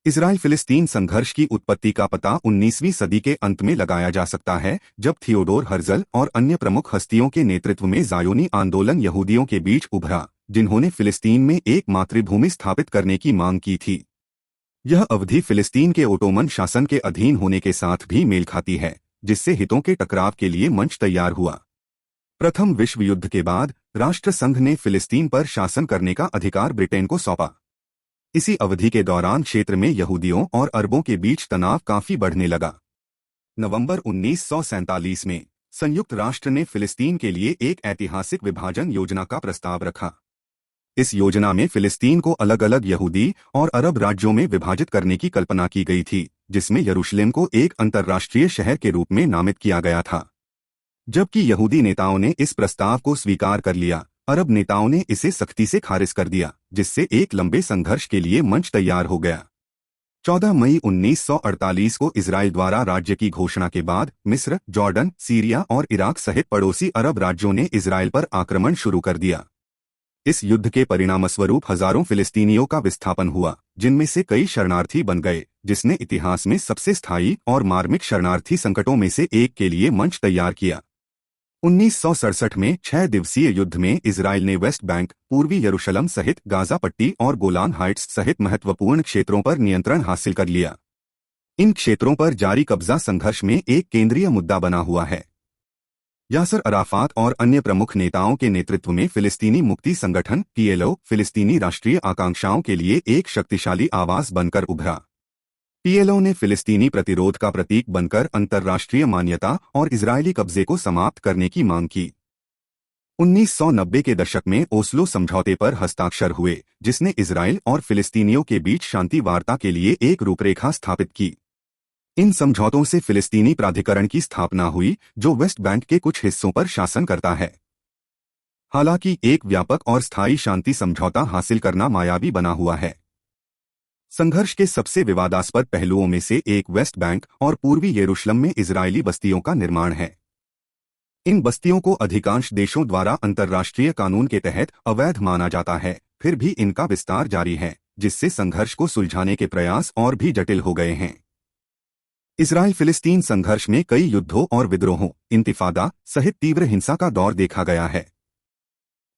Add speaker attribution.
Speaker 1: Israel फिलिस्तीन संघर्ष की उत्पत्ति का पता 19वीं सदी के अंत में लगाया जा सकता है, जब थियोडोर हर्जल और अन्य प्रमुख हस्तियों के नेतृत्व में ज़ायोनी आंदोलन यहूदियों के बीच उभरा, जिन्होंने फिलिस्तीन में एक मातृभूमि स्थापित करने की मांग की थी। यह अवधि फिलिस्तीन के ओटोमन शासन के अधीन होने के साथ भी मेल खाती है, जिससे हितों के टकराव के लिए मंच तैयार हुआ। प्रथम विश्व युद्ध के बाद राष्ट्रसंघ ने फिलिस्तीन पर शासन करने का अधिकार ब्रिटेन को सौंपा। इसी अवधि के दौरान क्षेत्र में यहूदियों और अरबों के बीच तनाव काफी बढ़ने लगा। नवंबर 1947 में संयुक्त राष्ट्र ने फिलिस्तीन के लिए एक ऐतिहासिक विभाजन योजना का प्रस्ताव रखा। इस योजना में फिलिस्तीन को अलग अलग यहूदी और अरब राज्यों में विभाजित करने की कल्पना की गई थी, जिसमें यरूशलेम को एक अंतर्राष्ट्रीय शहर के रूप में नामित किया गया था। जबकि यहूदी नेताओं ने इस प्रस्ताव को स्वीकार कर लिया, अरब नेताओं ने इसे सख्ती से खारिज कर दिया, जिससे एक लंबे संघर्ष के लिए मंच तैयार हो गया। 14 मई 1948 को इजराइल द्वारा राज्य की घोषणा के बाद मिस्र, जॉर्डन, सीरिया और इराक सहित पड़ोसी अरब राज्यों ने इजराइल पर आक्रमण शुरू कर दिया। इस युद्ध के परिणामस्वरूप हजारों फिलिस्तीनियों का विस्थापन हुआ, जिनमें से कई शरणार्थी बन गए, जिसने इतिहास में सबसे स्थायी और मार्मिक शरणार्थी संकटों में से एक के लिए मंच तैयार किया। 1967 में 6 दिवसीय युद्ध में इजराइल ने वेस्ट बैंक, पूर्वी यरूशलेम सहित गाजा पट्टी और गोलान हाइट्स सहित महत्वपूर्ण क्षेत्रों पर नियंत्रण हासिल कर लिया। इन क्षेत्रों पर जारी कब्जा संघर्ष में एक केंद्रीय मुद्दा बना हुआ है। यासर अराफात और अन्य प्रमुख नेताओं के नेतृत्व में फिलिस्तीनी मुक्ति संगठन PLO फिलिस्तीनी राष्ट्रीय आकांक्षाओं के लिए एक शक्तिशाली आवाज बनकर उभरा। PLO ने फिलिस्तीनी प्रतिरोध का प्रतीक बनकर अंतर्राष्ट्रीय मान्यता और इजरायली कब्जे को समाप्त करने की मांग की। 1990 के दशक में ओस्लो समझौते पर हस्ताक्षर हुए, जिसने इजराइल और फिलिस्तीनियों के बीच शांति वार्ता के लिए एक रूपरेखा स्थापित की। इन समझौतों से फिलिस्तीनी प्राधिकरण की स्थापना हुई, जो वेस्ट बैंक के कुछ हिस्सों पर शासन करता है। हालांकि एक व्यापक और स्थायी शांति समझौता हासिल करना मायावी बना हुआ है। संघर्ष के सबसे विवादास्पद पहलुओं में से एक वेस्ट बैंक और पूर्वी यरूशलेम में इजरायली बस्तियों का निर्माण है। इन बस्तियों को अधिकांश देशों द्वारा अंतर्राष्ट्रीय कानून के तहत अवैध माना जाता है, फिर भी इनका विस्तार जारी है, जिससे संघर्ष को सुलझाने के प्रयास और भी जटिल हो गए हैं। इजराइल फिलिस्तीन संघर्ष में कई युद्धों और विद्रोहों, इंतिफादा सहित तीव्र हिंसा का दौर देखा गया है।